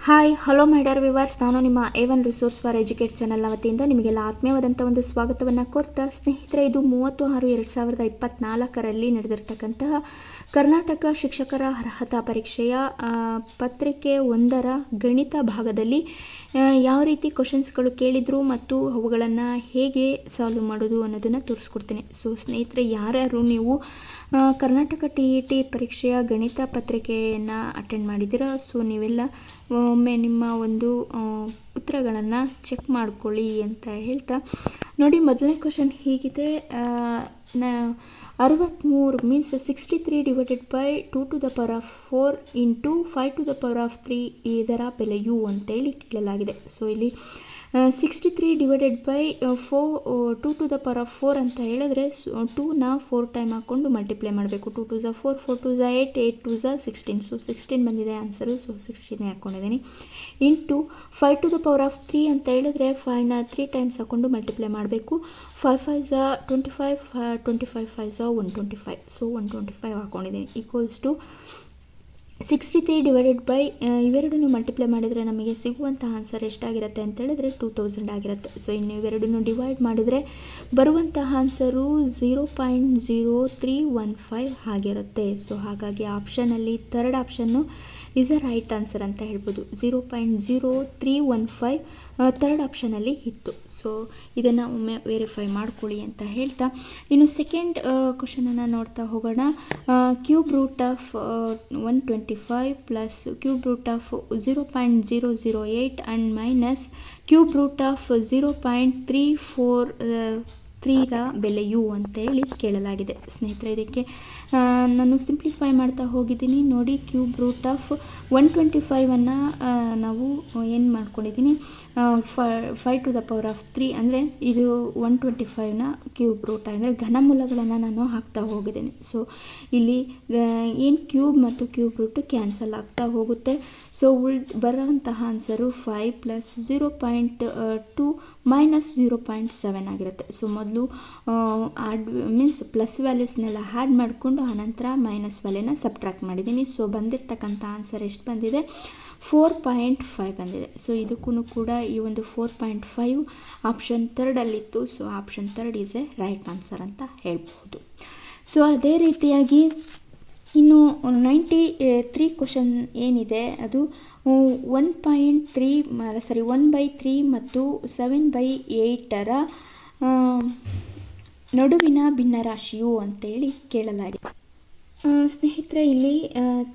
Hi hello my dear viewers, ನಾನು ನಿಮ್ಮ A1 resource for educate ಚಾನಲ್ನ ವತಿಯಿಂದ ನಿಮಗೆಲ್ಲ ಆತ್ಮೀಯವಾದಂಥ ಒಂದು ಸ್ವಾಗತವನ್ನು ಕೋರ್ತಾ, ಸ್ನೇಹಿತರೆ, ಇದು 30/6/2024 ನಡೆದಿರ್ತಕ್ಕಂತಹ ಕರ್ನಾಟಕ ಶಿಕ್ಷಕರ ಅರ್ಹತಾ ಪರೀಕ್ಷೆಯ ಪತ್ರಿಕೆ 1ರ ಗಣಿತ ಭಾಗದಲ್ಲಿ ಯಾವ ರೀತಿ ಕ್ವಶನ್ಸ್ಗಳು ಕೇಳಿದರು ಮತ್ತು ಅವುಗಳನ್ನು ಹೇಗೆ ಸಾಲ್ವ್ ಮಾಡೋದು ಅನ್ನೋದನ್ನು ತೋರಿಸ್ಕೊಡ್ತೀನಿ. ಸೊ ಸ್ನೇಹಿತರೆ, ಯಾರ್ಯಾರು ನೀವು ಕರ್ನಾಟಕ TET ಪರೀಕ್ಷೆಯ ಗಣಿತ ಪತ್ರಿಕೆಯನ್ನು ಅಟೆಂಡ್ ಮಾಡಿದ್ದೀರಾ, ಸೊ ನೀವೆಲ್ಲ ಒಮ್ಮೆ ನಿಮ್ಮ ಒಂದು ಉತ್ತರಗಳನ್ನು ಚೆಕ್ ಮಾಡ್ಕೊಳ್ಳಿ ಅಂತ ಹೇಳ್ತಾ, ನೋಡಿ, ಮೊದಲನೇ ಕ್ವಶನ್ ಹೀಗಿದೆ. 63 ಮೀನ್ಸ್ 63 ಡಿವೈಡೆಡ್ ಬೈ 2⁴ ಇಂಟು 5⁻³ ಇದರ ಬೆಲೆಯು ಅಂತೇಳಿ ಕೇಳಲಾಗಿದೆ. ಸೊ ಇಲ್ಲಿ 63 ಡಿವೈಡೆಡ್ ಬೈ 2⁴ ಅಂತ ಹೇಳಿದ್ರೆ 2ನ 4 ಟೈಮ್ ಹಾಕ್ಕೊಂಡು ಮಲ್ಟಿಪ್ಲೈ ಮಾಡಬೇಕು. 2 2 4, 4 2 8, 8 2 16. ಸೊ 16 ಬಂದಿದೆ ಆನ್ಸರು. ಸೊ 16 ಹಾಕ್ಕೊಂಡಿದ್ದೀನಿ. ಇಂಟು 5⁻³ ಅಂತ ಹೇಳಿದ್ರೆ 5ನ 3 ಟೈಮ್ಸ್ ಹಾಕ್ಕೊಂಡು ಮಲ್ಟಿಪ್ಲೈ ಮಾಡಬೇಕು. 5 5 25, 25 5 125. ಸೊ 125 ಹಾಕ್ಕೊಂಡಿದ್ದೀನಿ. ಈಕ್ವಲ್ಸ್ ಟು 63 ಡಿವೈಡೆಡ್ ಬೈ ಇವೆರಡನ್ನು ಮಲ್ಟಿಪ್ಲೈ ಮಾಡಿದರೆ ನಮಗೆ ಸಿಗುವಂಥ ಆನ್ಸರ್ ಎಷ್ಟಾಗಿರುತ್ತೆ ಅಂತ ಹೇಳಿದ್ರೆ 2000 ಆಗಿರುತ್ತೆ. ಸೊ ಇನ್ನು ಇವೆರಡನ್ನು ಡಿವೈಡ್ ಮಾಡಿದರೆ ಬರುವಂತಹ ಆನ್ಸರು 0.0315 ಆಗಿರುತ್ತೆ. ಸೊ ಹಾಗಾಗಿ ಆಪ್ಷನಲ್ಲಿ ಥರ್ಡ್ ಆಪ್ಷನ್ನು ಈಸ್ ಅ ರೈಟ್ ಆನ್ಸರ್ ಅಂತ ಹೇಳ್ಬೋದು. 0.0315 ಥರ್ಡ್ ಆಪ್ಷನಲ್ಲಿ ಇತ್ತು. ಸೊ ಇದನ್ನು ಒಮ್ಮೆ ವೆರಿಫೈ ಮಾಡ್ಕೊಳ್ಳಿ ಅಂತ ಹೇಳ್ತಾ, ಇನ್ನು ಸೆಕೆಂಡ್ ಕ್ವಶನನ್ನು ನೋಡ್ತಾ ಹೋಗೋಣ. Cube root of 125 plus cube root of 0.008 and minus cube root of 0.343ರ ಬೆಲೆಯು ಅಂತೇಳಿ ಕೇಳಲಾಗಿದೆ. ಸ್ನೇಹಿತರೆ, ಇದಕ್ಕೆ ನಾನು ಸಿಂಪ್ಲಿಫೈ ಮಾಡ್ತಾ ಹೋಗಿದ್ದೀನಿ. ನೋಡಿ, ಕ್ಯೂಬ್ ರೂಟ್ ಆಫ್ 125ಅನ್ನು ನಾವು ಏನು ಮಾಡ್ಕೊಂಡಿದ್ದೀನಿ, 5⁻³ ಅಂದರೆ ಇದು 125ನ ಕ್ಯೂಬ್ ರೂಟ್ ಅಂದರೆ ಘನಮೂಲಗಳನ್ನು ನಾನು ಹಾಕ್ತಾ ಹೋಗಿದ್ದೀನಿ. ಸೊ ಇಲ್ಲಿ ಏನು ಕ್ಯೂಬ್ ಮತ್ತು ಕ್ಯೂಬ್ ರೂಟು ಕ್ಯಾನ್ಸಲ್ ಆಗ್ತಾ ಹೋಗುತ್ತೆ. ಸೊ ಬರೋಂತಹ ಆನ್ಸರು 5 ಪ್ಲಸ್ 0.2 ಮೈನಸ್ 0.7 ಆಗಿರುತ್ತೆ. ಸೊ ಮೊದಲು ಮೀನ್ಸ್ ಪ್ಲಸ್ ವ್ಯಾಲ್ಯೂಸ್ನೆಲ್ಲ ಆ್ಯಡ್ ಮಾಡಿಕೊಂಡು ಆನಂತರ ಮೈನಸ್ ವ್ಯಾಲ್ಯೂನ ಸಬ್ಟ್ರಾಕ್ಟ್ ಮಾಡಿದ್ದೀನಿ. ಸೊ ಬಂದಿರತಕ್ಕಂಥ ಆನ್ಸರ್ ಎಷ್ಟು ಬಂದಿದೆ, 4.5 ಬಂದಿದೆ. ಸೊ ಇದಕ್ಕೂ ಕೂಡ ಈ ಒಂದು 4.5 ಆಪ್ಷನ್ ಥರ್ಡಲ್ಲಿತ್ತು. So option third is a right answer ಅಂತ ಹೇಳ್ಬೋದು. ಸೊ ಅದೇ ರೀತಿಯಾಗಿ ಇನ್ನು 93 ಕ್ವಶನ್ ಏನಿದೆ ಅದು 1/3 ಮತ್ತು 7/8ರ ನಡುವಿನ ಭಿನ್ನರಾಶಿಯು ಅಂತೇಳಿ ಕೇಳಲಾಗಿದೆ. ಸ್ನೇಹಿತರೆ, ಇಲ್ಲಿ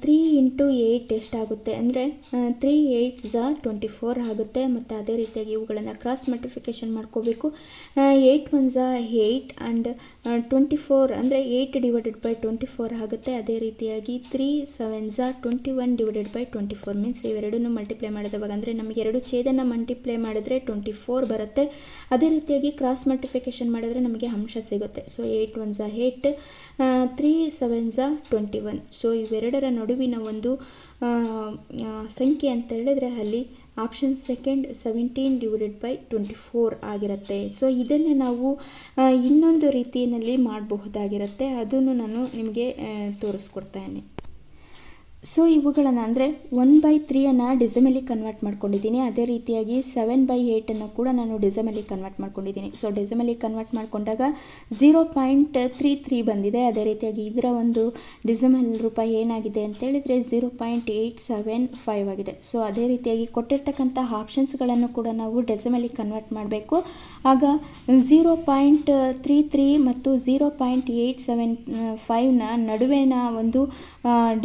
3 × 8 ಎಷ್ಟಾಗುತ್ತೆ ಅಂದರೆ 3 8 24 ಆಗುತ್ತೆ. ಮತ್ತು ಅದೇ ರೀತಿಯಾಗಿ ಇವುಗಳನ್ನು ಕ್ರಾಸ್ ಮಲ್ಟಿಫಿಕೇಷನ್ ಮಾಡ್ಕೋಬೇಕು. 8 1 8 ಆ್ಯಂಡ್ 24 ಅಂದರೆ 8 ಡಿವೈಡೆಡ್ ಬೈ 24 ಆಗುತ್ತೆ. ಅದೇ ರೀತಿಯಾಗಿ 3 7 21 ಡಿವೈಡೆಡ್ ಬೈ 24 ಮೀನ್ಸ್ ಇವೆರಡನ್ನು ಮಲ್ಟಿಪ್ಲೈ ಮಾಡಿದವಾಗ ಅಂದರೆ ನಮಗೆ ಎರಡು ಛೇದನ ಮಲ್ಟಿಪ್ಲೈ ಮಾಡಿದ್ರೆ 24 ಬರುತ್ತೆ. ಅದೇ ರೀತಿಯಾಗಿ ಕ್ರಾಸ್ ಮಲ್ಟಿಫಿಕೇಷನ್ ಮಾಡಿದ್ರೆ ನಮಗೆ ಅಂಶ ಸಿಗುತ್ತೆ. ಸೊ 8 1 8, 3 7 21. ಸೊ ಇವೆರಡರ ನಡುವಿನ ಒಂದು ಸಂಖ್ಯೆ ಅಂತ ಹೇಳಿದ್ರೆ ಅಲ್ಲಿ ಆಪ್ಷನ್ ಸೆಕೆಂಡ್ 17 ಡಿವೈಡೆಡ್ ಬೈ 24 ಆಗಿರುತ್ತೆ. ಸೊ ಇದನ್ನು ನಾವು ಇನ್ನೊಂದು ರೀತಿಯಲ್ಲಿ ಮಾಡಬಹುದಾಗಿರುತ್ತೆ. ಅದನ್ನು ನಾನು ನಿಮಗೆ ತೋರಿಸ್ಕೊಡ್ತೇನೆ. ಸೊ ಇವುಗಳನ್ನು ಅಂದರೆ 1/3 ಡೆಸಿಮಲಿಗೆ ಕನ್ವರ್ಟ್ ಮಾಡ್ಕೊಂಡಿದ್ದೀನಿ. ಅದೇ ರೀತಿಯಾಗಿ 7/8 ಕೂಡ ನಾನು ಡೆಸಿಮಲಿಗೆ ಕನ್ವರ್ಟ್ ಮಾಡ್ಕೊಂಡಿದ್ದೀನಿ. ಸೊ ಡೆಸಿಮಲಿಗೆ ಕನ್ವರ್ಟ್ ಮಾಡಿಕೊಂಡಾಗ 0.33 ಬಂದಿದೆ. ಅದೇ ರೀತಿಯಾಗಿ ಇದರ ಒಂದು ಡೆಸಿಮಲ್ ರೂಪ ಏನಾಗಿದೆ ಅಂತೇಳಿದರೆ 0.875 ಆಗಿದೆ. ಸೊ ಅದೇ ರೀತಿಯಾಗಿ ಕೊಟ್ಟಿರ್ತಕ್ಕಂಥ ಆಪ್ಷನ್ಸ್ಗಳನ್ನು ಕೂಡ ನಾವು ಡೆಸಿಮಲಿಗೆ ಕನ್ವರ್ಟ್ ಮಾಡಬೇಕು. ಆಗ 0.33 ಮತ್ತು 0.875ನ ನಡುವಿನ ಒಂದು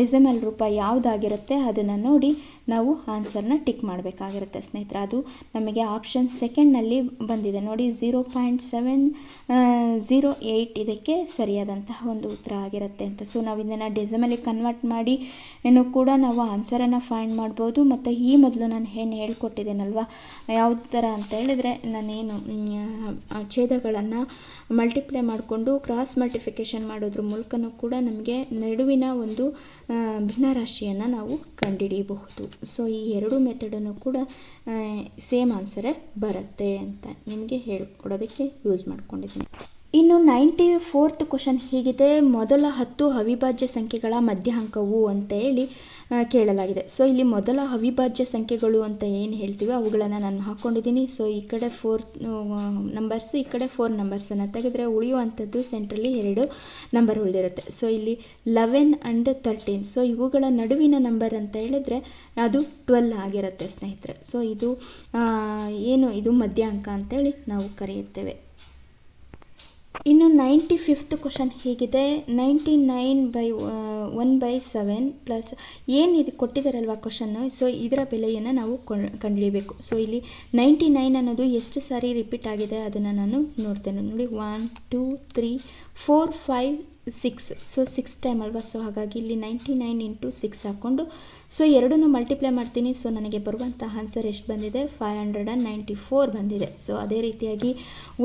ಡೆಸಿಮಲ್ ರೂಪ ಯಾವುದಾಗಿರುತ್ತೆ ಅದನ್ನು ನೋಡಿ ನಾವು ಆನ್ಸರ್ನ ಟಿಕ್ ಮಾಡಬೇಕಾಗಿರುತ್ತೆ. ಸ್ನೇಹಿತರೆ, ಅದು ನಮಗೆ ಆಪ್ಷನ್ ಸೆಕೆಂಡ್ನಲ್ಲಿ ಬಂದಿದೆ ನೋಡಿ, 0.708 ಇದಕ್ಕೆ ಸರಿಯಾದಂತಹ ಒಂದು ಉತ್ತರ ಆಗಿರುತ್ತೆ ಅಂತ. ಸೊ ನಾವು ಇದನ್ನು ಡೆಸಿಮಲಿಗೆ ಕನ್ವರ್ಟ್ ಮಾಡಿ ಕೂಡ ನಾವು ಆನ್ಸರನ್ನು ಫೈಂಡ್ ಮಾಡ್ಬೋದು. ಮತ್ತು ಈ ಮೊದಲು ನಾನು ಏನು ಹೇಳ್ಕೊಟ್ಟಿದ್ದೇನಲ್ವ, ಯಾವ ಥರ ಅಂತ ಹೇಳಿದರೆ ನಾನೇನು ಛೇದಗಳನ್ನು ಮಲ್ಟಿಪ್ಲೈ ಮಾಡಿಕೊಂಡು ಕ್ರಾಸ್ ಮಲ್ಟಿಫಿಕೇಷನ್ ಮಾಡೋದ್ರ ಮೂಲಕನೂ ಕೂಡ ನಮಗೆ ನಡುವಿನ ಒಂದು ಭಿನ್ನರಾಶಿಯನ್ನು ನಾವು ಕಂಡುಹಿಡಿಯಬಹುದು. ಸೊ ಈ ಎರಡು ಮೆಥಡನ್ನು ಕೂಡ ಸೇಮ್ ಆನ್ಸರೇ ಬರುತ್ತೆ ಅಂತ ನಿಮಗೆ ಹೇಳ್ಕೊಡೋದಕ್ಕೆ ಯೂಸ್ ಮಾಡ್ಕೊಂಡಿದ್ದೀನಿ. ಇನ್ನು 94th ಕ್ವಶನ್ ಹೀಗಿದೆ. ಮೊದಲ 10 ಅವಿಭಾಜ್ಯ ಸಂಖ್ಯೆಗಳ ಮಧ್ಯಾಂಕವು ಅಂತ ಹೇಳಿ ಕೇಳಲಾಗಿದೆ. ಸೊ ಇಲ್ಲಿ ಮೊದಲ ಅವಿಭಾಜ್ಯ ಸಂಖ್ಯೆಗಳು ಅಂತ ಏನು ಹೇಳ್ತೀವಿ ಅವುಗಳನ್ನು ನಾನು ಹಾಕ್ಕೊಂಡಿದ್ದೀನಿ. ಸೊ ಈ ಕಡೆ 4 ನಂಬರ್ಸ್, ಈ ಕಡೆ 4 ನಂಬರ್ಸನ್ನು ತೆಗೆದರೆ ಉಳಿಯುವಂಥದ್ದು ಸೆಂಟ್ರಲ್ಲಿ 2 ನಂಬರ್ ಉಳಿದಿರುತ್ತೆ. ಸೊ ಇಲ್ಲಿ 11 and 13. ಸೊ ಇವುಗಳ ನಡುವಿನ ನಂಬರ್ ಅಂತ ಹೇಳಿದ್ರೆ ಅದು 12 ಆಗಿರುತ್ತೆ ಸ್ನೇಹಿತರೆ. ಸೊ ಇದು ಇದು ಮಧ್ಯಾಂಕ ಅಂತೇಳಿ ನಾವು ಕರೆಯುತ್ತೇವೆ. ಇನ್ನು 95th ಕ್ವಶನ್ ಹೀಗಿದೆ. 99/1/7 ಪ್ಲಸ್ ಇದು ಕೊಟ್ಟಿದ್ದಾರಲ್ವ ಕ್ವಶನ್ನು. ಸೊ ಇದರ ಬೆಲೆಯನ್ನು ನಾವು ಕಂಡುಹಿಡಿಯಬೇಕು. ಸೊ ಇಲ್ಲಿ 99 ಅನ್ನೋದು ಎಷ್ಟು ಸಾರಿ ರಿಪೀಟ್ ಆಗಿದೆ ಅದನ್ನು ನಾನು ನೋಡ್ತೇನೆ. ನೋಡಿ 1 2 3 4 5 6. ಸೊ 6 ಟೈಮ್ ಅಲ್ವಾ. ಸೊ ಹಾಗಾಗಿ ಇಲ್ಲಿ 99 into 6 ಹಾಕ್ಕೊಂಡು ಸೊ ಎರಡನ್ನೂ ಮಲ್ಟಿಪ್ಲೈ ಮಾಡ್ತೀನಿ. ಸೊ ನನಗೆ ಬರುವಂಥ ಆನ್ಸರ್ ಎಷ್ಟು ಬಂದಿದೆ? 594 ಬಂದಿದೆ. ಸೊ ಅದೇ ರೀತಿಯಾಗಿ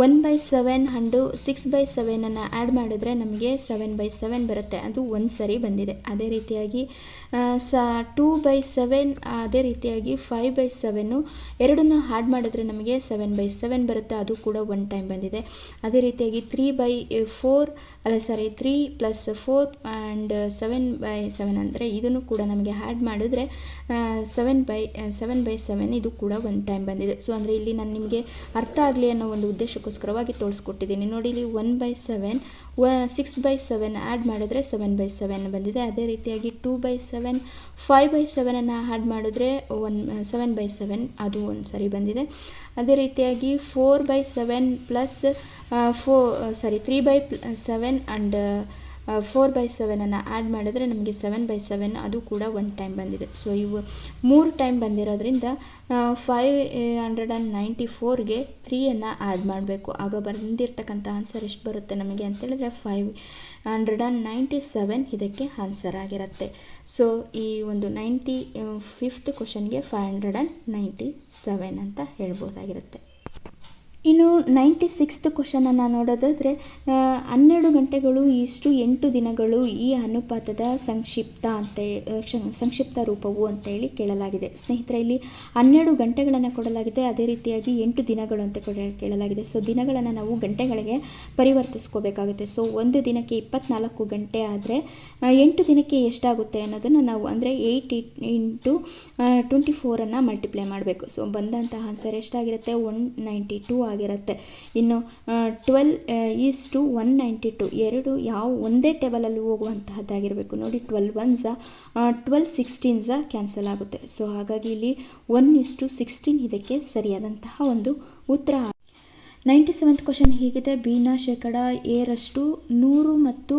1/7 and 6/7 ಆ್ಯಡ್ ಮಾಡಿದ್ರೆ ನಮಗೆ 7/7 ಬರುತ್ತೆ. ಅದು ಒಂದು ಸರಿ ಬಂದಿದೆ. ಅದೇ ರೀತಿಯಾಗಿ 2/7, ಅದೇ ರೀತಿಯಾಗಿ 5/7 ಎರಡನ್ನೂ ಆ್ಯಡ್ ಮಾಡಿದ್ರೆ ನಮಗೆ 7/7 ಬರುತ್ತೆ. ಅದು ಕೂಡ ಒನ್ ಟೈಮ್ ಬಂದಿದೆ. ಅದೇ ರೀತಿಯಾಗಿ 3/4 3 + 4 and 7/7 ಅಂದರೆ ಇದನ್ನು ಕೂಡ ನಮಗೆ ಆ್ಯಡ್ ಮಾಡಿದ್ರೆ 7/7 ಇದು ಕೂಡ ಒನ್ ಟೈಮ್ ಬಂದಿದೆ. ಸೊ ಅಂದರೆ ಇಲ್ಲಿ ನಾನು ನಿಮಗೆ ಅರ್ಥ ಆಗಲಿ ಅನ್ನೋ ಒಂದು ಉದ್ದೇಶಕ್ಕೋಸ್ಕರವಾಗಿ ತೋರಿಸ್ಕೊಟ್ಟಿದ್ದೀನಿ. ನೋಡಿ ಇಲ್ಲಿ 1/7 6/7 ಆ್ಯಡ್ ಮಾಡಿದ್ರೆ 7/7 ಬಂದಿದೆ. ಅದೇ ರೀತಿಯಾಗಿ 2/7 5/7 ಆ್ಯಡ್ ಮಾಡಿದ್ರೆ 7/7 ಅದು ಒಂದು ಸರಿ ಬಂದಿದೆ. ಅದೇ ರೀತಿಯಾಗಿ 4/7 ಪ್ಲಸ್ 3/7 and 4/7 ಆ್ಯಡ್ ಮಾಡಿದ್ರೆ ನಮಗೆ 7/7 ಅದು ಕೂಡ ಒನ್ ಟೈಮ್ ಬಂದಿದೆ. ಸೊ ಇವು 3 ಟೈಮ್ ಬಂದಿರೋದ್ರಿಂದ 594ಗೆ 3 ಆ್ಯಡ್ ಮಾಡಬೇಕು. ಆಗ ಬಂದಿರತಕ್ಕಂಥ ಆನ್ಸರ್ ಎಷ್ಟು ಬರುತ್ತೆ ನಮಗೆ ಅಂತೇಳಿದ್ರೆ 597 ಇದಕ್ಕೆ ಆನ್ಸರ್ ಆಗಿರುತ್ತೆ. ಸೊ ಈ ಒಂದು 95th ಕ್ವಶನ್ಗೆ 597 ಅಂತ ಹೇಳ್ಬೋದಾಗಿರುತ್ತೆ. ಇನ್ನು 96th ಕ್ವಶನನ್ನು ನೋಡೋದಾದರೆ 12 ಗಂಟೆಗಳು ಇಷ್ಟು 8 ದಿನಗಳು ಈ ಅನುಪಾತದ ಸಂಕ್ಷಿಪ್ತ ರೂಪವು ಅಂತೇಳಿ ಕೇಳಲಾಗಿದೆ. ಸ್ನೇಹಿತರೆ ಇಲ್ಲಿ 12 ಗಂಟೆಗಳನ್ನು ಕೊಡಲಾಗಿದೆ. ಅದೇ ರೀತಿಯಾಗಿ 8 ದಿನಗಳು ಅಂತ ಕೇಳಲಾಗಿದೆ. ಸೊ ದಿನಗಳನ್ನು ನಾವು ಗಂಟೆಗಳಿಗೆ ಪರಿವರ್ತಿಸ್ಕೋಬೇಕಾಗುತ್ತೆ. ಸೊ ಒಂದು ದಿನಕ್ಕೆ 24 ಗಂಟೆ ಆದರೆ 8 ದಿನಕ್ಕೆ ಎಷ್ಟಾಗುತ್ತೆ ಅನ್ನೋದನ್ನು ನಾವು ಅಂದರೆ 8 into 24 ಮಲ್ಟಿಪ್ಲೈ ಮಾಡಬೇಕು. ಸೊ ಬಂದಂಥ ಆನ್ಸರ್ ಎಷ್ಟಾಗಿರುತ್ತೆ? 192 ಆಗಿರುತ್ತೆ. ಇನ್ನು 12:192 ಎರಡು ಒಂದೇ ಟೇಬಲಲ್ಲಿ ಹೋಗುವಂತಹದ್ದಾಗಿರಬೇಕು. ನೋಡಿ 12 1s 12 16s ಕ್ಯಾನ್ಸಲ್ ಆಗುತ್ತೆ. ಸೊ ಹಾಗಾಗಿ ಇಲ್ಲಿ 1:16 ಇದಕ್ಕೆ ಸರಿಯಾದಂತಹ ಒಂದು ಉತ್ತರ. 97th ಕ್ವಶನ್ ಹೀಗಿದೆ. ಬಿನ ಶೇಕಡ ಎ% 100 ಮತ್ತು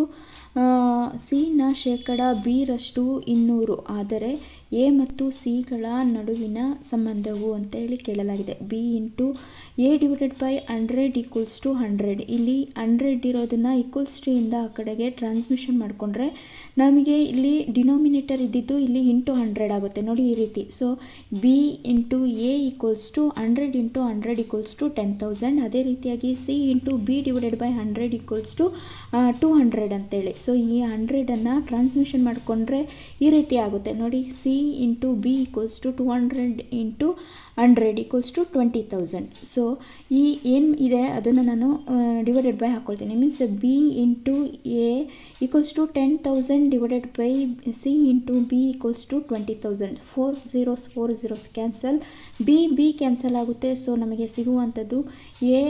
ಸಿನ ಶೇಕಡ ಬಿ% 200 ಆದರೆ ಎ ಮತ್ತು ಸಿಗಳ ನಡುವಿನ ಸಂಬಂಧವು ಅಂತೇಳಿ ಕೇಳಲಾಗಿದೆ. B into A divided by 100 = 100. ಇಲ್ಲಿ 100 ಇರೋದನ್ನು =ಇಂದ ಆ ಕಡೆಗೆ ಟ್ರಾನ್ಸ್ಮಿಷನ್ ಮಾಡಿಕೊಂಡ್ರೆ ನಮಗೆ ಇಲ್ಲಿ ಡಿನಾಮಿನೇಟರ್ ಇದ್ದಿದ್ದು ಇಲ್ಲಿ ಇಂಟು 100 ಆಗುತ್ತೆ. ನೋಡಿ ಈ ರೀತಿ. So B into A = 100 × 100 = 10,000. ಅದೇ ರೀತಿಯಾಗಿ C into B divided by 100 = 200 ಅಂತೇಳಿ. ಸೊ ಈ 100 ಟ್ರಾನ್ಸ್ಮಿಷನ್ ಮಾಡಿಕೊಂಡ್ರೆ ಈ ರೀತಿ ಆಗುತ್ತೆ. ನೋಡಿ ಸಿ ಇಂಟು ಬಿ = 200 × 100 = 20,000. ಸೊ ಈ ಏನು ಇದೆ ಅದನ್ನು ನಾನು ಡಿವೈಡೆಡ್ ಬೈ ಹಾಕ್ಕೊಳ್ತೀನಿ. Means B into A = 10,000 divided by C into B = 20,000. 4 zeros cancel, B cancel ಆಗುತ್ತೆ. ಸೊ ನಮಗೆ ಸಿಗುವಂಥದ್ದು A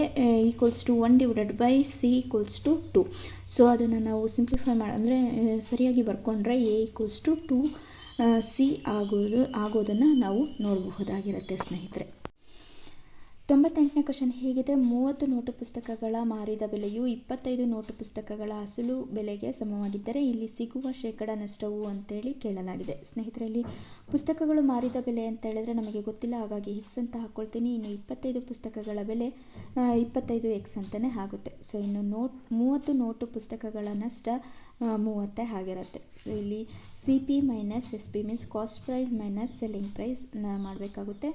= 1 divided by C = 2. So ಅದನ್ನು ನಾವು ಸಿಂಪ್ಲಿಫೈ ಅಂದರೆ ಸರಿಯಾಗಿ ಬರ್ಕೊಂಡ್ರೆ ಎ = 2 ಸಿ ಆಗೋದನ್ನು ನಾವು ನೋಡಬಹುದಾಗಿರುತ್ತೆ ಸ್ನೇಹಿತರೆ. 98ನೇ ಕ್ವಶನ್ ಹೀಗಿದೆ. 30 ನೋಟು ಪುಸ್ತಕಗಳ ಮಾರಿದ ಬೆಲೆಯು 25 ನೋಟು ಪುಸ್ತಕಗಳ ಅಸಲು ಬೆಲೆಗೆ ಸಮವಾಗಿದ್ದರೆ ಇಲ್ಲಿ ಸಿಗುವ ಶೇಕಡ ನಷ್ಟವು ಅಂತೇಳಿ ಕೇಳಲಾಗಿದೆ. ಸ್ನೇಹಿತರಲ್ಲಿ ಪುಸ್ತಕಗಳು ಮಾರಿದ ಬೆಲೆ ಅಂತ ಹೇಳಿದ್ರೆ ನಮಗೆ ಗೊತ್ತಿಲ್ಲ, ಹಾಗಾಗಿ ಎಕ್ಸ್ ಅಂತ ಹಾಕ್ಕೊಳ್ತೀನಿ. ಇನ್ನು 25 ಪುಸ್ತಕಗಳ ಬೆಲೆ 25x ಅಂತಲೇ ಆಗುತ್ತೆ. ಸೊ ಇನ್ನು 30 ನೋಟು ಪುಸ್ತಕಗಳ ನಷ್ಟ 30 ಆಗಿರುತ್ತೆ. ಸೊ ಇಲ್ಲಿ C P minus S P means cost price minus selling price ಮಾಡಬೇಕಾಗುತ್ತೆ.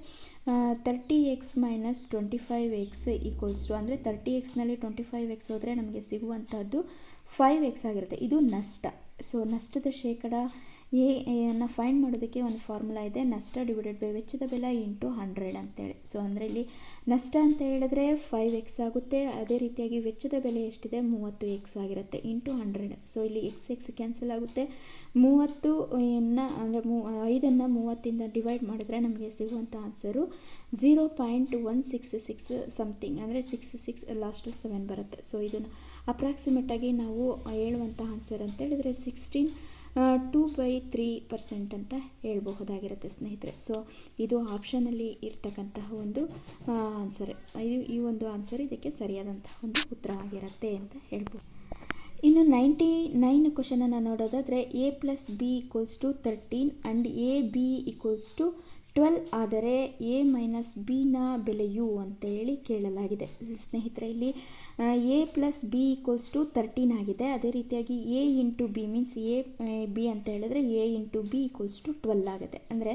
30x ಮೈನಸ್ 25x = ಅಂದರೆ 30xನಲ್ಲಿ 25x ಹೋದರೆ ನಮಗೆ ಸಿಗುವಂಥದ್ದು 5x ಆಗಿರುತ್ತೆ. ಇದು ನಷ್ಟ. ಸೊ ನಷ್ಟದ ಶೇಕಡ ಎನ್ನು ಫೈಂಡ್ ಮಾಡೋದಕ್ಕೆ ಒಂದು ಫಾರ್ಮುಲಾ ಇದೆ, ನಷ್ಟ ಡಿವೈಡೆಡ್ ಬೈ ವೆಚ್ಚದ ಬೆಲೆ ಇಂಟು 100 ಅಂತೇಳಿ. ಸೊ ಅಂದರೆ ಇಲ್ಲಿ ನಷ್ಟ ಅಂತ ಹೇಳಿದ್ರೆ 5x ಆಗುತ್ತೆ, ಅದೇ ರೀತಿಯಾಗಿ ವೆಚ್ಚದ ಬೆಲೆ ಎಷ್ಟಿದೆ 30x ಆಗಿರುತ್ತೆ ಇಂಟು 100. ಸೊ ಇಲ್ಲಿ x ಕ್ಯಾನ್ಸಲ್ ಆಗುತ್ತೆ. 30 ಅಂದರೆ 5 30ಇಂದ ಡಿವೈಡ್ ಮಾಡಿದ್ರೆ ನಮಗೆ ಸಿಗುವಂಥ ಆನ್ಸರು 0.166 ಸಮಥಿಂಗ್, ಅಂದರೆ 66 ಲಾಸ್ಟಲ್ಲಿ 7 ಬರುತ್ತೆ. ಸೊ ಇದನ್ನು ಅಪ್ರಾಕ್ಸಿಮೇಟಾಗಿ ನಾವು ಹೇಳುವಂಥ ಆನ್ಸರ್ ಅಂತ ಹೇಳಿದರೆ 2/3% ಅಂತ ಹೇಳ್ಬಹುದಾಗಿರುತ್ತೆ ಸ್ನೇಹಿತರೆ. ಸೊ ಇದು ಆಪ್ಷನಲ್ಲಿ ಇರ್ತಕ್ಕಂತಹ ಒಂದು ಆನ್ಸರ್, ಈ ಒಂದು ಆನ್ಸರ್ ಇದಕ್ಕೆ ಸರಿಯಾದಂತಹ ಒಂದು ಉತ್ತರ ಆಗಿರುತ್ತೆ ಅಂತ ಹೇಳ್ಬೋದು. ಇನ್ನು 99 ಕ್ವಶನನ್ನು ನೋಡೋದಾದರೆ a+b=13 ಆ್ಯಂಡ್ ab=12 ಆದರೆ a ಮೈನಸ್ ಬಿನ ಬೆಲೆಯು ಅಂತ ಹೇಳಿ ಕೇಳಲಾಗಿದೆ. ಸ್ನೇಹಿತರೆ ಇಲ್ಲಿ a+b=13 ಆಗಿದೆ. ಅದೇ ರೀತಿಯಾಗಿ a into B means b ಅಂತ ಹೇಳಿದ್ರೆ a ಇಂಟು b=12 ಆಗುತ್ತೆ. ಅಂದರೆ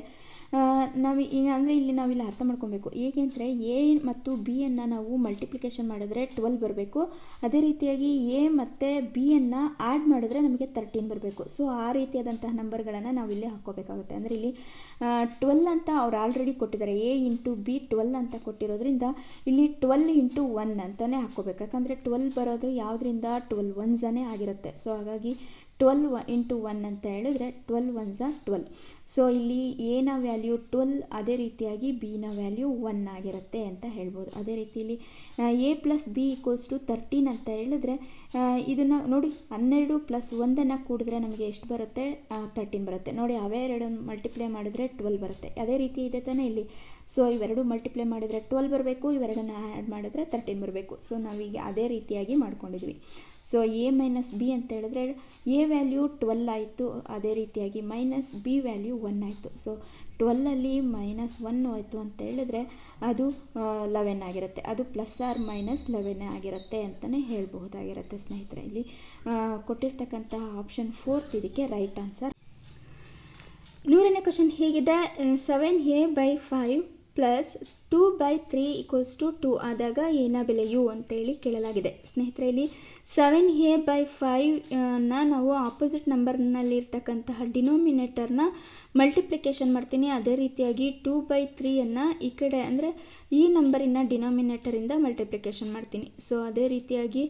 ನಾವಿಲ್ಲಿ ಅರ್ಥ ಮಾಡ್ಕೊಬೇಕು. ಹೇಗೆ ಅಂದರೆ a ಮತ್ತು ಬಿಯನ್ನು ನಾವು ಮಲ್ಟಿಪ್ಲಿಕೇಶನ್ ಮಾಡಿದ್ರೆ 12 ಬರಬೇಕು. ಅದೇ ರೀತಿಯಾಗಿ a ಮತ್ತು ಬಿಯನ್ನು ಆ್ಯಡ್ ಮಾಡಿದ್ರೆ ನಮಗೆ 13 ಬರಬೇಕು. ಸೊ ಆ ರೀತಿಯಾದಂತಹ ನಂಬರ್ಗಳನ್ನು ನಾವಿಲ್ಲಿ ಹಾಕ್ಕೋಬೇಕಾಗುತ್ತೆ. ಅಂದರೆ ಇಲ್ಲಿ 12 ಅಂತ ಅವ್ರು ಆಲ್ರೆಡಿ ಕೊಟ್ಟಿದ್ದಾರೆ, a ಇಂಟು ಬಿ 12 ಅಂತ ಕೊಟ್ಟಿರೋದ್ರಿಂದ ಇಲ್ಲಿ 12 ಇಂಟು 1 ಅಂತಲೇ ಹಾಕ್ಕೋಬೇಕು. ಯಾಕಂದರೆ 12 ಬರೋದು ಯಾವುದರಿಂದ 12 1 ಆಗಿರುತ್ತೆ. ಸೊ ಹಾಗಾಗಿ 12 ಇಂಟು 1 ಅಂತ ಹೇಳಿದ್ರೆ 12 1 12. ಸೊ ಇಲ್ಲಿ ಎನ ವ್ಯಾಲ್ಯೂ 12, ಅದೇ ರೀತಿಯಾಗಿ ಬಿನ ವ್ಯಾಲ್ಯೂ 1 ಆಗಿರುತ್ತೆ ಅಂತ ಹೇಳ್ಬೋದು. ಅದೇ ರೀತಿಯಲ್ಲಿ a+b=13 ಅಂತ ಹೇಳಿದ್ರೆ ಇದನ್ನು ನೋಡಿ 12 + 1 ಕೂಡಿದ್ರೆ ನಮಗೆ ಎಷ್ಟು ಬರುತ್ತೆ 13 ಬರುತ್ತೆ. ನೋಡಿ ಅವೆರಡು ಮಲ್ಟಿಪ್ಲೈ ಮಾಡಿದ್ರೆ 12 ಬರುತ್ತೆ. ಅದೇ ರೀತಿ ಇದೆ ತಾನೇ ಇಲ್ಲಿ. ಸೊ ಇವೆರಡು ಮಲ್ಟಿಪ್ಲೈ ಮಾಡಿದರೆ 12 ಬರಬೇಕು, ಇವೆರಡನ್ನು ಆ್ಯಡ್ ಮಾಡಿದ್ರೆ 13 ಬರಬೇಕು. ಸೊ ನಾವೀಗ ಅದೇ ರೀತಿಯಾಗಿ ಮಾಡ್ಕೊಂಡಿದ್ವಿ. ಸೊ a ಮೈನಸ್ ಬಿ ಅಂತ ಹೇಳಿದ್ರೆ a ವ್ಯಾಲ್ಯೂ 12 ಆಯಿತು, ಅದೇ ರೀತಿಯಾಗಿ ಮೈನಸ್ ಬಿ ವ್ಯಾಲ್ಯೂ 1 ಆಯಿತು. ಸೊ 12ಅಲ್ಲಿ -1 ಆಯಿತು ಅಂತ ಹೇಳಿದ್ರೆ ಅದು 11 ಆಗಿರುತ್ತೆ. ಅದು +or-11 ಆಗಿರುತ್ತೆ ಅಂತಲೇ ಹೇಳಬಹುದಾಗಿರುತ್ತೆ ಸ್ನೇಹಿತರೆ. ಇಲ್ಲಿ ಕೊಟ್ಟಿರ್ತಕ್ಕಂತಹ ಆಪ್ಷನ್ 4 ಇದಕ್ಕೆ ರೈಟ್ ಆನ್ಸರ್. 100ನೇ ಕ್ವಶನ್ ಹೀಗಿದೆ, 7a/5 + 2/3 = 2 ಆದಾಗ ಏನ ಬೆಲೆಯು ಅಂತೇಳಿ ಕೇಳಲಾಗಿದೆ. ಸ್ನೇಹಿತರೆ ಇಲ್ಲಿ 7a/5ನ ನಾವು ಆಪೋಸಿಟ್ ನಂಬರ್ನಲ್ಲಿ ಇರ್ತಕ್ಕಂತಹ ಡಿನೋಮಿನೇಟರ್ನ ಮಲ್ಟಿಪ್ಲಿಕೇಶನ್ ಮಾಡ್ತೀನಿ. ಅದೇ ರೀತಿಯಾಗಿ 2/3ಯನ್ನು ಈ ಕಡೆ ಅಂದರೆ ಈ ನಂಬರಿನ ಡಿನೋಮಿನೇಟರಿಂದ ಮಲ್ಟಿಪ್ಲಿಕೇಶನ್ ಮಾಡ್ತೀನಿ. ಸೊ ಅದೇ ರೀತಿಯಾಗಿ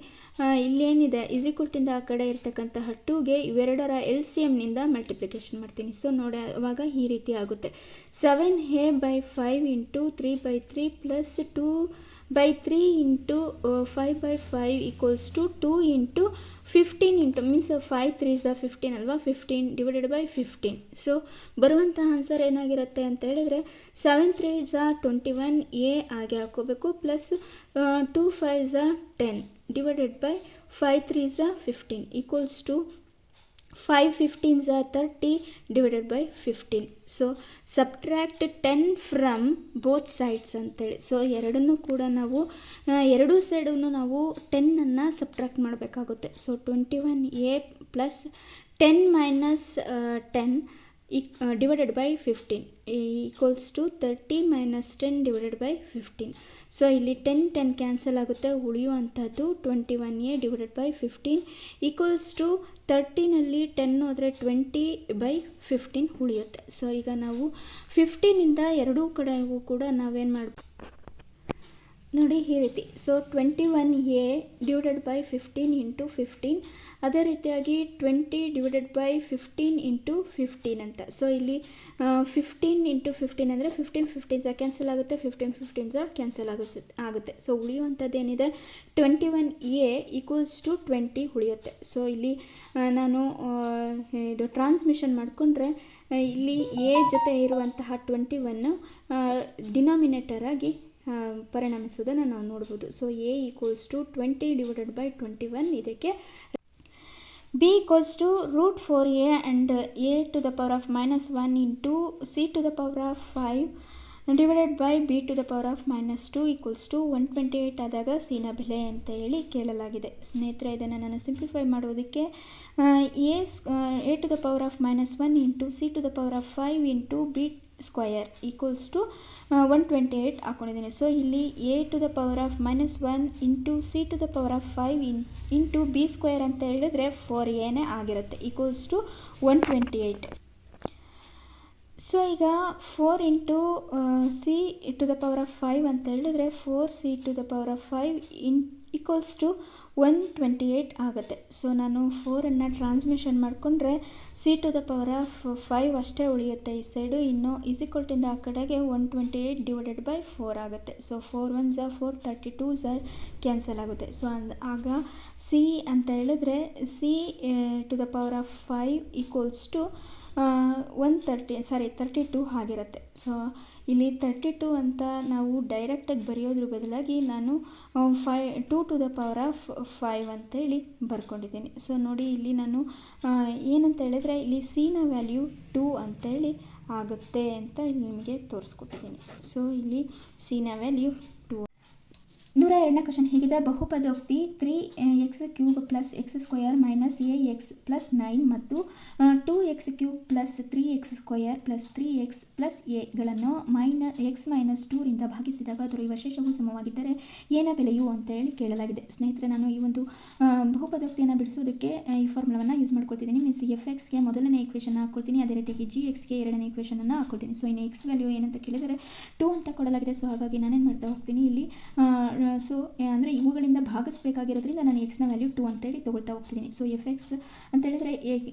ಇಲ್ಲೇನಿದೆ ಇಸಿಕ್ವಲ್ಟಿಂದ ಆ ಕಡೆ ಇರ್ತಕ್ಕಂತಹ 2ಗೆ ಇವೆರಡರ LCMನಿಂದ ಮಲ್ಟಿಪ್ಲಿಕೇಶನ್ ಮಾಡ್ತೀನಿ. ಸೊ ನೋಡಿ ಅವಾಗ ಈ ರೀತಿ ಆಗುತ್ತೆ, 7a/5 into 3/3 plus 2/3 into 5/5 = 2 into 15 into means 5 3s 15 ಅಲ್ವಾ, 15 ಡಿವೈಡೆಡ್ ಬೈ 15. ಸೊ ಬರುವಂಥ ಆನ್ಸರ್ ಏನಾಗಿರುತ್ತೆ ಅಂತ ಹೇಳಿದ್ರೆ 7 3s 21a ಆಗಿ ಹಾಕೋಬೇಕು, plus 2 5s 10 divided by 5 3s 15 = 5 15s 30 divided by 15. So subtract 10 from both sides ಅಂತೇಳಿ. ಸೊ ಎರಡನ್ನೂ ಕೂಡ ನಾವು ಎರಡೂ ಸೈಡನ್ನು ನಾವು 10ಅನ್ನು ಸಬ್ಟ್ರ್ಯಾಕ್ಟ್ ಮಾಡಬೇಕಾಗುತ್ತೆ. So 21a plus 10 minus 10 divided by 15 = 30 minus 10 divided by 15. So ಇಲ್ಲಿ 10 ಕ್ಯಾನ್ಸಲ್ ಆಗುತ್ತೆ, ಉಳಿಯುವಂಥದ್ದು 21a ಡಿವೈಡೆಡ್ ಬೈ 15 = 13ನಲ್ಲಿ 10 ಹೋದರೆ 20/15 ಉಳಿಯುತ್ತೆ. ಸೊ ಈಗ ನಾವು 15ಇಂದ ಎರಡೂ ಕಡೆಗೂ ಕೂಡ ನಾವೇನು ಮಾಡಬೇಕು ನೋಡಿ ಈ ರೀತಿ. So 21a divided by 15 into 15, ಅದೇ ರೀತಿಯಾಗಿ 20 ಡಿವೈಡೆಡ್ ಬೈ 15 ಇಂಟು 15 ಅಂತ. ಸೊ ಇಲ್ಲಿ 15 ಇಂಟು 15 ಅಂದರೆ 15 15s ಕ್ಯಾನ್ಸಲ್ ಆಗುತ್ತೆ, 15 15s ಕ್ಯಾನ್ಸಲ್ ಆಗುತ್ತೆ. ಸೊ ಉಳಿಯುವಂಥದ್ದು ಏನಿದೆ 21a = 20 ಉಳಿಯುತ್ತೆ. ಸೊ ಇಲ್ಲಿ ನಾನು ಇದು ಟ್ರಾನ್ಸ್ಮಿಷನ್ ಮಾಡಿಕೊಂಡ್ರೆ ಇಲ್ಲಿ a ಜೊತೆ ಇರುವಂತಹ 21 ಡಿನಾಮಿನೇಟರ್ ಆಗಿ ಪರಿಣಮಿಸುವುದನ್ನು ನಾವು ನೋಡ್ಬೋದು. ಸೊ a = 20 ಡಿವೈಡೆಡ್ ಬೈ 21 ಇದಕ್ಕೆ. b = √4a and a to the power of -1 into c to the power of 5 divided by b to the power of -2 = 128 ಆದಾಗ ಸಿನ ಬೆಲೆ ಅಂತ ಹೇಳಿ ಕೇಳಲಾಗಿದೆ. ಸ್ನೇಹಿತರೆ ಇದನ್ನು ನಾನು ಸಿಂಪ್ಲಿಫೈ ಮಾಡೋದಕ್ಕೆ a to the power of -1 into c to the power of 5 into b square = 128 ಹಾಕ್ಕೊಂಡಿದ್ದೀನಿ. ಸೊ ಇಲ್ಲಿ a to the power of -1 into c to the power of 5 into b square ಅಂತ ಹೇಳಿದ್ರೆ 4a ಆಗಿರುತ್ತೆ = 128. So ಈಗ 4 into C to the power of 5 ಅಂತ ಹೇಳಿದ್ರೆ 4c to the power of 5 ಈಕ್ವಲ್ಸ್ ಟು 128 ಆಗುತ್ತೆ. ಸೊ ನಾನು 4ಅನ್ನು ಟ್ರಾನ್ಸ್ಮಿಷನ್ ಮಾಡಿಕೊಂಡ್ರೆ C to the power of 5 ಅಷ್ಟೇ ಉಳಿಯುತ್ತೆ ಈ ಸೈಡು. ಇನ್ನು ಈಸಿಕ್ವಲ್ಟಿಂದ ಆ ಕಡೆಗೆ 128 ಡಿವೈಡೆಡ್ ಬೈ 4 ಆಗುತ್ತೆ. ಸೊ 4 1 ಝ 4, 32 ಝ ಕ್ಯಾನ್ಸಲ್ ಆಗುತ್ತೆ. ಸೊ ಆಗ ಸಿ ಅಂತ ಹೇಳಿದ್ರೆ C to the power of 5 ಈಕ್ವಲ್ಸ್ ಟು 32 ಆಗಿರುತ್ತೆ. ಸೊ ಇಲ್ಲಿ 32 ಅಂತ ನಾವು ಡೈರೆಕ್ಟಾಗಿ ಬರೆಯೋದ್ರ ಬದಲಾಗಿ ನಾನು 2 ಟು ದ ಪವರ್ ಆಫ್ 5 ಅಂತೇಳಿ ಬರ್ಕೊಂಡಿದ್ದೀನಿ. ಸೊ ನೋಡಿ ಇಲ್ಲಿ ನಾನು ಏನಂತ ಹೇಳಿದ್ರೆ ಇಲ್ಲಿ ಸಿನ ವ್ಯಾಲ್ಯೂ 2 ಅಂತೇಳಿ ಆಗುತ್ತೆ ಅಂತ ಇಲ್ಲಿ ನಿಮಗೆ ತೋರಿಸ್ಕೊಟ್ಟಿದ್ದೀನಿ. ಸೊ ಇಲ್ಲಿ ಸಿನ ವ್ಯಾಲ್ಯೂ 2. 102ನೇ ಕ್ವಶನ್ ಹೀಗಿದೆ: ಬಹುಪದೋಕ್ತಿ 3x³ plus x² minus ax plus 9 ಮತ್ತು 2x³ plus 3x² plus 3x plus ಎಗಳನ್ನು x ಮೈನಸ್ 2 ರಿಂದ ಭಾಗಿಸಿದಾಗ ದೊರೆಯುವ ಶೇಷವು ಸಮವಾಗಿದ್ದರೆ ಏನ ಬೆಲೆಯು ಅಂತ ಹೇಳಿ ಕೇಳಲಾಗಿದೆ. ಸ್ನೇಹಿತರೆ, ನಾನು ಈ ಒಂದು ಬಹುಪದೋಕ್ತಿಯನ್ನು ಬಿಡಿಸೋದಕ್ಕೆ ಈ ಫಾರ್ಮುಲಾವನ್ನು ಯೂಸ್ ಮಾಡ್ಕೊಳ್ತಿದ್ದೀನಿ. ಮೀನ್ಸ್ fxಗೆ ಮೊದಲನೇ ಈಕ್ವೇಷನ್ ಹಾಕ್ಕೊಳ್ತೀನಿ, ಅದೇ ರೀತಿಯಾಗಿ gxಗೆ ಎರಡನೇ ಈಕ್ವೇಷನನ್ನು ಹಾಕ್ಕೊಳ್ತೀನಿ. ಸೊ ಇನ್ನು x ವ್ಯಾಲ್ಯೂ ಏನಂತ ಕೇಳಿದರೆ 2 ಅಂತ ಕೊಡಲಾಗಿದೆ. ಸೊ ಹಾಗಾಗಿ ನಾನೇನು ಮಾಡ್ತಾ ಹೋಗ್ತೀನಿ ಇಲ್ಲಿ ಸೊ ಅಂದರೆ ಇವುಗಳಿಂದ ಭಾಗಿಸಬೇಕಾಗಿರೋದ್ರಿಂದ ನಾನು ಎಕ್ಸ್ನ ವ್ಯಾಲ್ಯೂ 2 ಅಂತೇಳಿ ತೊಗೊಳ್ತಾ ಹೋಗ್ತಿದ್ದೀನಿ. ಸೊ fx ಅಂತ ಹೇಳಿದ್ರೆ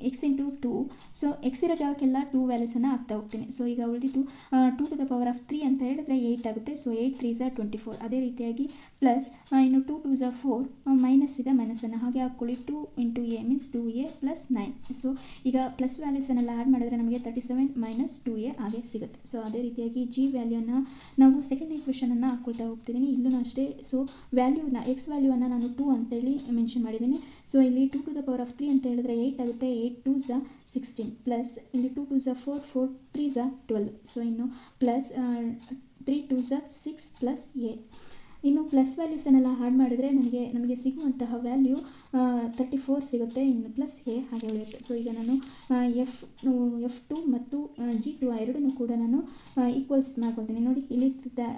x ಇಂಟು 2. ಸೊ ಎಕ್ಸ್ ಇರೋ ಜಾಗಕ್ಕೆಲ್ಲ 2 ವ್ಯಾಲ್ಯೂಸನ್ನು ಹಾಕ್ತಾ ಹೋಗ್ತೀನಿ. ಸೊ ಈಗ ಉಳಿದಿದ್ದು 2 ಟು ದ ಪವರ್ ಆಫ್ 3 ಅಂತ ಹೇಳಿದ್ರೆ 8 ಆಗುತ್ತೆ. ಸೊ 8 3 ಝ 24. ಅದೇ ರೀತಿಯಾಗಿ ಪ್ಲಸ್ ಇನ್ನು 2 2 ಝ 4 ಮೈನಸ್ ಇದೆ, ಮೈನಸನ್ನು ಹಾಗೆ ಹಾಕ್ಕೊಳ್ಳಿ. 2 into A means 2a plus 9. So ಈಗ ಪ್ಲಸ್ ವ್ಯಾಲ್ಯೂಸನ್ನೆಲ್ಲ ಆ್ಯಡ್ ಮಾಡಿದ್ರೆ ನಮಗೆ 37 ಮೈನಸ್ 2a ಹಾಗೆ ಸಿಗುತ್ತೆ. ಸೊ ಅದೇ ರೀತಿಯಾಗಿ ಜಿ ವ್ಯಾಲ್ಯೂನ ನಾವು ಸೆಕೆಂಡ್ ಈಕ್ವೇಷನನ್ನು ಹಾಕ್ಕೊಳ್ತಾ ಹೋಗ್ತಿದ್ದೀನಿ. ಇಲ್ಲೂ ಅಷ್ಟೇ. ಸೊ ವ್ಯಾಲ್ಯೂನ ಎಕ್ಸ್ ವ್ಯಾಲ್ಯೂವನ್ನು ನಾನು 2 ಅಂತೇಳಿ ಮೆನ್ಷನ್ ಮಾಡಿದ್ದೀನಿ. ಸೊ ಇಲ್ಲಿ 2 ಟು ದ ಪವರ್ ಆಫ್ 3 ಅಂತ ಹೇಳಿದ್ರೆ 8 ಆಗುತ್ತೆ. 8 2 ಝ 16 ಪ್ಲಸ್ ಇಲ್ಲಿ 2 2 ಝ 4 4 3 ಝ 12. ಸೊ ಇನ್ನು ಪ್ಲಸ್ 3 2 ಝ 6 ಪ್ಲಸ್ ಎ. ಇನ್ನು ಪ್ಲಸ್ ವ್ಯಾಲ್ಯೂಸನ್ನೆಲ್ಲ ಆ್ಯಡ್ ಮಾಡಿದರೆ ನಮಗೆ ಸಿಗುವಂತಹ ವ್ಯಾಲ್ಯೂ 34 ಸಿಗುತ್ತೆ. ಇನ್ನು ಪ್ಲಸ್ ಎ ಹಾಗೆ ಉಳಿಯುತ್ತೆ. ಸೊ ಈಗ ನಾನು F2 ಮತ್ತು G2 ಎರಡನ್ನೂ ಕೂಡ ನಾನು ಈಕ್ವಲ್ಸ್ ಮಾಡ್ಕೊಳ್ತೀನಿ. ನೋಡಿ ಇಲ್ಲಿ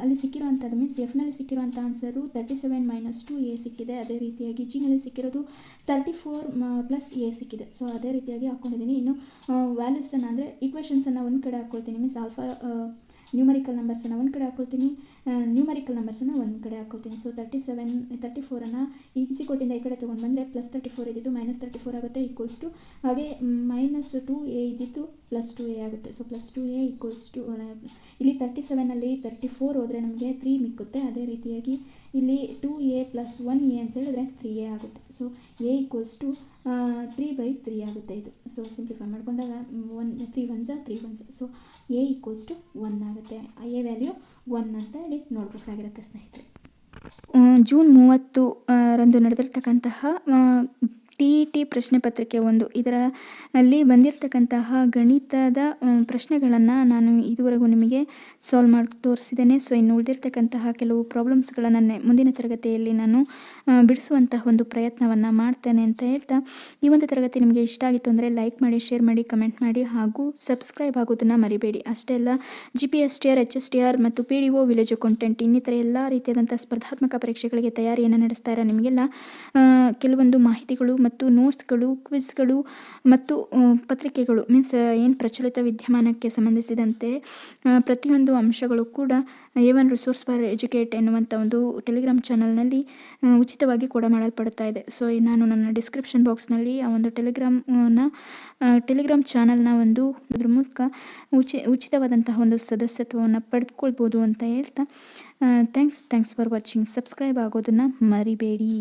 ಅಲ್ಲಿ ಸಿಕ್ಕಿರೋವಂಥದ್ದು ಮೀನ್ಸ್ ಎಫ್ನಲ್ಲಿ ಸಿಕ್ಕಿರೋಂಥ ಆನ್ಸರು 37 ಮೈನಸ್ 2a ಸಿಕ್ಕಿದೆ. ಅದೇ ರೀತಿಯಾಗಿ ಜಿನಲ್ಲಿ ಸಿಕ್ಕಿರೋದು 34 ಪ್ಲಸ್ ಎ ಸಿಕ್ಕಿದೆ. ಸೊ ಅದೇ ರೀತಿಯಾಗಿ ಹಾಕ್ಕೊಂಡಿದ್ದೀನಿ. ಇನ್ನು ವ್ಯಾಲ್ಯೂಸನ್ನು ಅಂದರೆ ಈಕ್ವೇಷನ್ಸನ್ನು ಒಂದು ಕಡೆ ಹಾಕ್ಕೊಳ್ತೀನಿ. ಮೀನ್ಸ್ ಆಲ್ಫಾ ನ್ಯೂಮರಿಕಲ್ ನಂಬರ್ಸನ್ನು ಒಂದು ಕಡೆ ಹಾಕ್ಕೊಳ್ತೀನಿ, ನ್ಯೂಮರಿಕಲ್ ನಂಬರ್ಸನ್ನು ಒಂದು ಕಡೆ ಹಾಕ್ಕೊಳ್ತೀನಿ. ಸೊ 34ಅನ್ನು ಈಕ್ವಲ್ಟಿಂದ ಈ ಕಡೆ ತೊಗೊಂಡು ಬಂದರೆ ಪ್ಲಸ್ 34 ಇದ್ದಿದ್ದು ಮೈನಸ್ 34 ಆಗುತ್ತೆ ಈಕ್ವಲ್ಸ್ ಟು, ಹಾಗೆ ಮೈನಸ್ 2a ಇದ್ದಿದ್ದು ಪ್ಲಸ್ 2a ಆಗುತ್ತೆ. So plus 2a equals to ಇಲ್ಲಿ 37ನಲ್ಲಿ 34 ಹೋದರೆ ನಮಗೆ 3 ಮಿಕ್ಕುತ್ತೆ. ಅದೇ ರೀತಿಯಾಗಿ ಇಲ್ಲಿ 2a ಪ್ಲಸ್ 1a ಅಂತ ಹೇಳಿದ್ರೆ 3a ಆಗುತ್ತೆ. ಸೊ a ಈಕ್ವಲ್ಸ್ ಟು 3/3 ಆಗುತ್ತೆ ಇದು. ಸೊ ಸಿಂಪ್ಲಿಫೈ ಮಾಡಿಕೊಂಡಾಗ 3 1 ಝ 3 1 ಝ. ಸೊ ಎ ಈಕ್ವಲ್ಸ್ ಟು 1 ಆಗುತ್ತೆ. ಎ ವ್ಯಾಲ್ಯೂ 1 ಅಂತ ಹೇಳಿ ನೋಡಬೇಕಾಗಿರುತ್ತೆ ಸ್ನೇಹಿತರೆ. ಜೂನ್ 30 ರಂದು ನಡೆದಿರ್ತಕ್ಕಂತಹ TET ಪ್ರಶ್ನೆ ಪತ್ರಿಕೆ 1 ಇದರಲ್ಲಿ ಬಂದಿರತಕ್ಕಂತಹ ಗಣಿತದ ಪ್ರಶ್ನೆಗಳನ್ನು ನಾನು ಇದುವರೆಗೂ ನಿಮಗೆ ಸಾಲ್ವ್ ಮಾಡಿ ತೋರಿಸಿದ್ದೇನೆ. ಸೊ ಇನ್ನು ಉಳಿದಿರ್ತಕ್ಕಂತಹ ಕೆಲವು ಪ್ರಾಬ್ಲಮ್ಸ್ಗಳನ್ನು ಮುಂದಿನ ತರಗತಿಯಲ್ಲಿ ನಾನು ಬಿಡಿಸುವಂತಹ ಒಂದು ಪ್ರಯತ್ನವನ್ನು ಮಾಡ್ತೇನೆ ಅಂತ ಹೇಳ್ತಾ, ಈ ಒಂದು ತರಗತಿ ನಿಮಗೆ ಇಷ್ಟ ಆಗಿತ್ತು ಅಂದರೆ ಲೈಕ್ ಮಾಡಿ, ಶೇರ್ ಮಾಡಿ, ಕಮೆಂಟ್ ಮಾಡಿ ಹಾಗೂ ಸಬ್ಸ್ಕ್ರೈಬ್ ಆಗೋದನ್ನು ಮರಿಬೇಡಿ. ಅಷ್ಟೇ ಅಲ್ಲ, GPSTR, HSTR ಮತ್ತು PDO ವಿಲೇಜ್ ಅಕೌಂಟೆಂಟ್ ಇನ್ನಿತರ ಎಲ್ಲ ರೀತಿಯಾದಂಥ ಸ್ಪರ್ಧಾತ್ಮಕ ಪರೀಕ್ಷೆಗಳಿಗೆ ತಯಾರಿಯನ್ನು ನಡೆಸ್ತಾ ಇರೋ ನಿಮಗೆಲ್ಲ ಕೆಲವೊಂದು ಮಾಹಿತಿಗಳು ಮತ್ತು ನೋಟ್ಸ್ಗಳು, ಕ್ವಿಜ್ಗಳು ಮತ್ತು ಪತ್ರಿಕೆಗಳು ಮೀನ್ಸ್ ಏನು ಪ್ರಚಲಿತ ವಿದ್ಯಮಾನಕ್ಕೆ ಸಂಬಂಧಿಸಿದಂತೆ ಪ್ರತಿಯೊಂದು ಅಂಶಗಳು ಕೂಡ A1 ರಿಸೋರ್ಸ್ ಫಾರ್ ಎಜುಕೇಟ್ ಎನ್ನುವಂಥ ಒಂದು ಟೆಲಿಗ್ರಾಮ್ ಚಾನಲ್ನಲ್ಲಿ ಉಚಿತವಾಗಿ ಕೂಡ ಮಾಡಲ್ಪಡ್ತಾ ಇದೆ. ಸೊ ನಾನು ನನ್ನ ಡಿಸ್ಕ್ರಿಪ್ಷನ್ ಬಾಕ್ಸ್ನಲ್ಲಿ ಆ ಒಂದು ಟೆಲಿಗ್ರಾಮ್ ಚಾನಲ್ನ ಅದ್ರ ಮೂಲಕ ಉಚಿತವಾದಂತಹ ಒಂದು ಸದಸ್ಯತ್ವವನ್ನು ಪಡೆದುಕೊಳ್ಬೋದು ಅಂತ ಹೇಳ್ತಾ ಥ್ಯಾಂಕ್ಸ್ ಫಾರ್ ವಾಚಿಂಗ್. ಸಬ್ಸ್ಕ್ರೈಬ್ ಆಗೋದನ್ನು ಮರಿಬೇಡಿ.